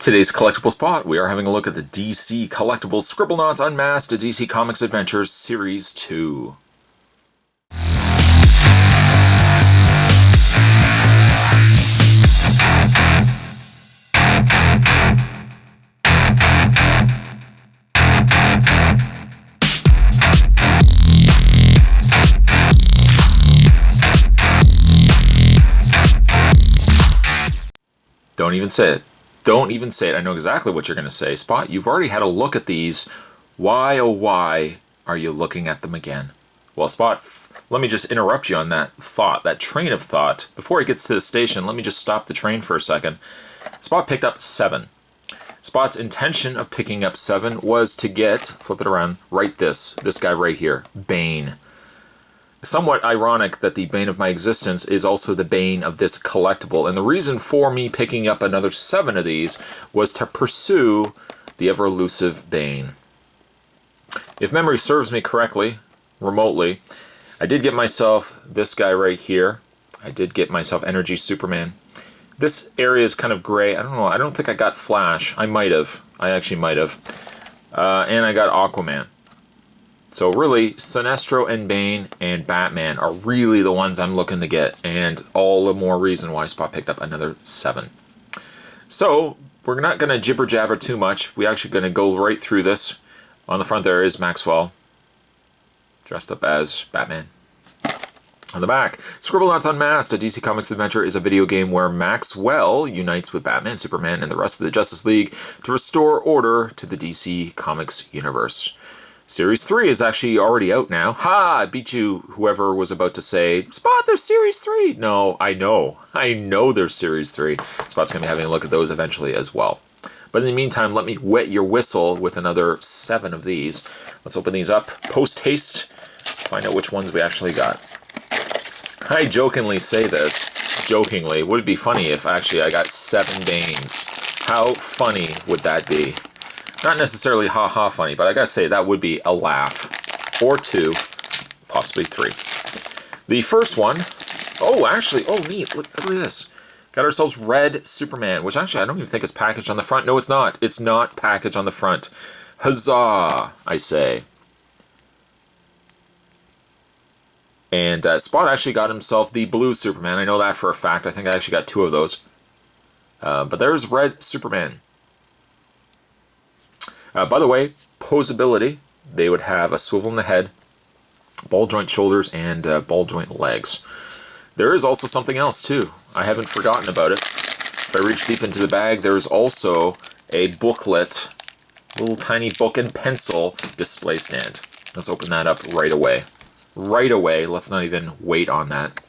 Today's collectible spot, we are having a look at the DC Collectibles Scribblenauts UnMasked, a DC Comics Adventures Series 2. Don't even say it. Don't even say it. I know exactly what you're going to say. Spot, you've already had a look at these. Why, oh why, are you looking at them again? Well, Spot, let me just interrupt you on that thought, that train of thought. Before it gets to the station, let me just stop the train for a second. Spot picked up 7. Spot's intention of picking up 7 was to get, flip it around, right this guy right here, Bane. Somewhat ironic that the bane of my existence is also the bane of this collectible, and the reason for me picking up another 7 of these was to pursue the ever-elusive Bane. If memory serves me correctly, remotely, I did get myself this guy right here. I did get myself Energy Superman. This area is kind of gray. I don't know. I don't think I got Flash. I might have. I actually might have. And I got Aquaman. So really, Sinestro and Bane and Batman are really the ones I'm looking to get, and all the more reason why Spot picked up another 7. So, we're not going to jibber-jabber too much. We're actually going to go right through this. On the front there is Maxwell, dressed up as Batman. On the back, Scribblenauts UnMasked, a DC Comics adventure, is a video game where Maxwell unites with Batman, Superman, and the rest of the Justice League to restore order to the DC Comics universe. Series 3 is actually already out now. Ha! I beat you, whoever was about to say, Spot, there's Series 3! No, I know there's Series 3. Spot's going to be having a look at those eventually as well. But in the meantime, let me wet your whistle with another 7 of these. Let's open these up post-haste, find out which ones we actually got. I jokingly say this, jokingly. Would it be funny if actually I got 7 Banes? How funny would that be? Not necessarily ha-ha funny, but I gotta say, that would be a laugh. Or 2, possibly 3. The first one, oh, actually, oh, neat, look at this. Got ourselves Red Superman, which actually I don't even think is packaged on the front. No, it's not. It's not packaged on the front. Huzzah, I say. And Spot actually got himself the Blue Superman. I know that for a fact. I think I actually got 2 of those. But there's Red Superman. By the way, posability, they would have a swivel in the head, ball joint shoulders, and ball joint legs. There is also something else too. I haven't forgotten about it. If I reach deep into the bag, there's also a booklet, little tiny book and pencil display stand. Let's open that up right away. Right away, let's not even wait on that.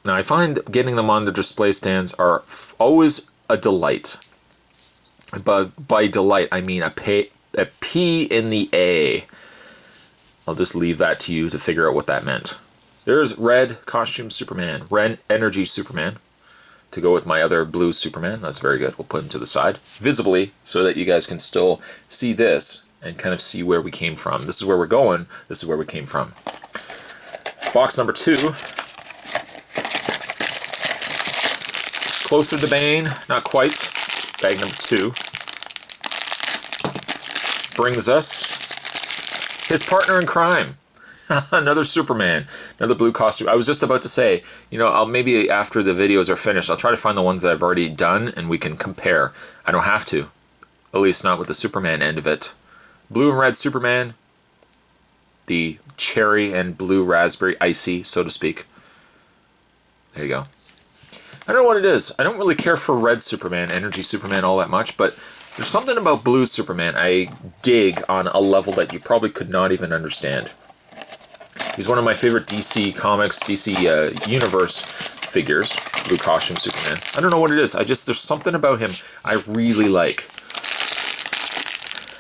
Now I find getting them on the display stands are always a delight. But by delight, I mean a P in the A. I'll just leave that to you to figure out what that meant. There's Red Costume Superman, Red Energy Superman, to go with my other Blue Superman. That's very good. We'll put him to the side, visibly, so that you guys can still see this and kind of see where we came from. This is where we're going. This is where we came from. Box number 2. Closer to Bane, not quite. Bag number 2 brings us his partner in crime, another Superman, another blue costume. I was just about to say, you know, I'll maybe after the videos are finished, I'll try to find the ones that I've already done and we can compare. I don't have to, at least not with the Superman end of it. Blue and red Superman, the cherry and blue raspberry icy, so to speak. There you go. I don't know what it is. I don't really care for Red Superman, Energy Superman all that much, but there's something about Blue Superman I dig on a level that you probably could not even understand. He's one of my favorite DC Comics, DC Universe figures, Blue Costume Superman. I don't know what it is. There's something about him I really like.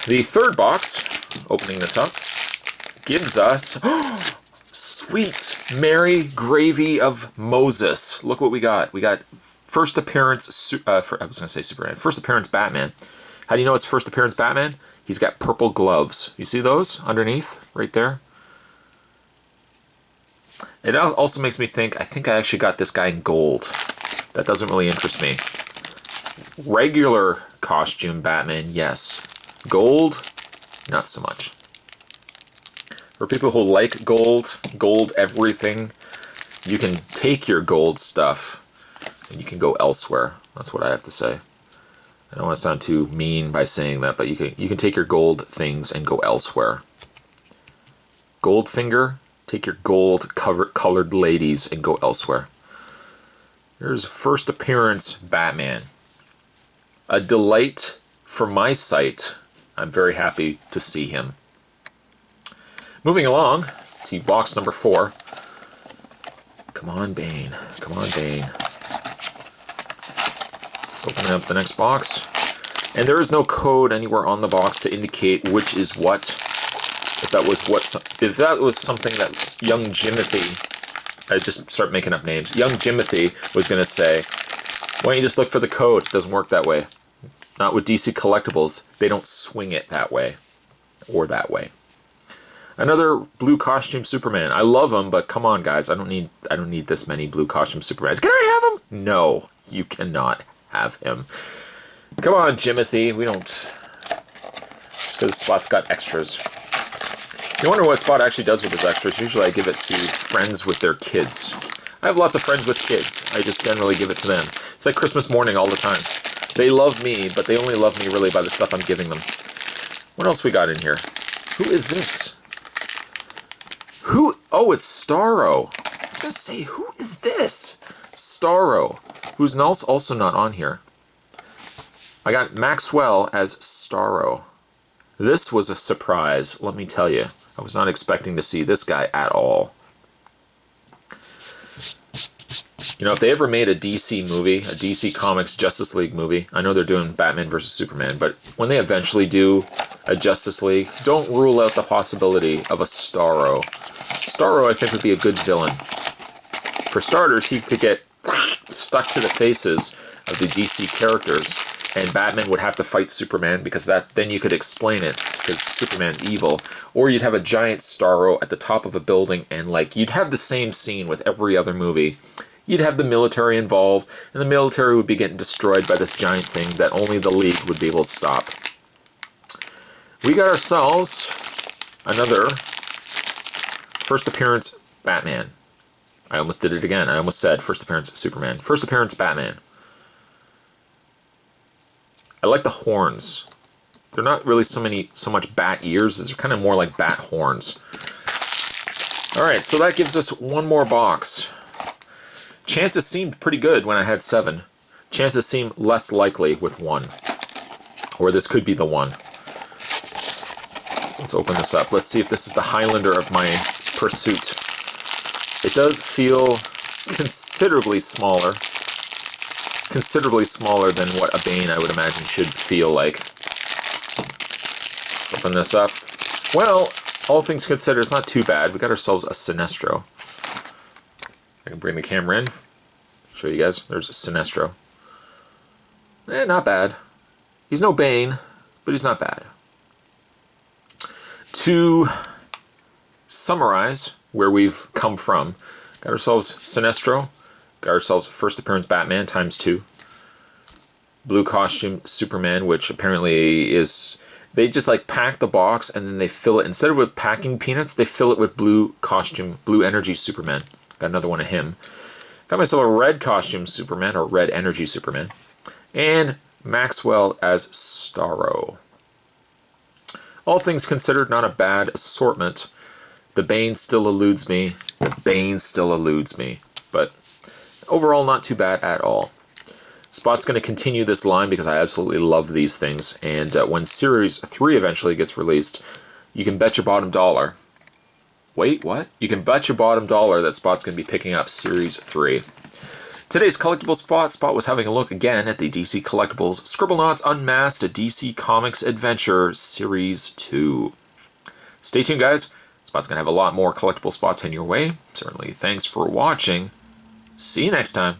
The third box, opening this up, gives us... Sweet Mary Gravy of Moses. Look what we got. We got first appearance, I was going to say Superman. First appearance Batman. How do you know it's first appearance Batman? He's got purple gloves. You see those underneath, right there? It also makes me think, I think I actually got this guy in gold. That doesn't really interest me. Regular costume Batman, yes. Gold, not so much. For people who like gold everything, you can take your gold stuff and you can go elsewhere. That's what I have to say. I don't want to sound too mean by saying that, but you can take your gold things and go elsewhere. Goldfinger, take your gold colored ladies and go elsewhere. Here's first appearance Batman. A delight for my sight. I'm very happy to see him. Moving along to box number 4. Come on, Bane. Come on, Bane. Let's open up the next box. And there is no code anywhere on the box to indicate which is what. If that was something that young Jimothy, I just start making up names. Young Jimothy was going to say, why don't you just look for the code? It doesn't work that way. Not with DC Collectibles. They don't swing it that way or that way. Another blue costume Superman. I love him, but come on, guys. I don't need this many blue costume Supermans. Can I have him? No, you cannot have him. Come on, Jimothy. We don't. It's because Spot's got extras. You wonder what Spot actually does with his extras. Usually I give it to friends with their kids. I have lots of friends with kids. I just generally give it to them. It's like Christmas morning all the time. They love me, but they only love me really by the stuff I'm giving them. What else we got in here? Who is this? Who? Oh, it's Starro. I was going to say, who is this? Starro, who's also not on here. I got Maxwell as Starro. This was a surprise, let me tell you. I was not expecting to see this guy at all. You know, if they ever made a DC movie, a DC Comics Justice League movie, I know they're doing Batman versus Superman, but when they eventually do a Justice League, don't rule out the possibility of a Starro. Starro, I think, would be a good villain. For starters, he could get stuck to the faces of the DC characters, and Batman would have to fight Superman, because then you could explain it, because Superman's evil. Or you'd have a giant Starro at the top of a building, and you'd have the same scene with every other movie. You'd have the military involved, and the military would be getting destroyed by this giant thing that only the League would be able to stop. We got ourselves another first appearance Batman. I almost did it again. I almost said first appearance Superman. First appearance Batman. I like the horns. They're not really so much bat ears. They're kind of more like bat horns. All right, so that gives us one more box. Chances seemed pretty good when I had 7. Chances seem less likely with 1. Or this could be the one. Let's open this up. Let's see if this is the Highlander of my pursuit. It does feel considerably smaller. Considerably smaller than what a Bane, I would imagine, should feel like. Let's open this up. Well, all things considered, it's not too bad. We got ourselves a Sinestro. I can bring the camera in. Show you guys. There's a Sinestro. Not bad. He's no Bane, but he's not bad. To summarize where we've come from, got ourselves Sinestro, got ourselves first appearance Batman ×2, blue costume Superman, which apparently is, they just pack the box and then they fill it, instead of with packing peanuts, they fill it with blue costume, blue energy Superman. Got another one of him. Got myself a red costume Superman, or red energy Superman, and Maxwell as Starro. All things considered, not a bad assortment. The Bane still eludes me. But overall, not too bad at all. Spot's going to continue this line because I absolutely love these things. And when Series 3 eventually gets released, you can bet your bottom dollar. Wait, what? You can bet your bottom dollar that Spot's going to be picking up Series 3. Today's Collectible Spot was having a look again at the DC Collectibles Scribblenauts UnMasked, a DC Comics Adventure Series 2. Stay tuned, guys. Spot's going to have a lot more collectible spots in your way. Certainly, thanks for watching. See you next time.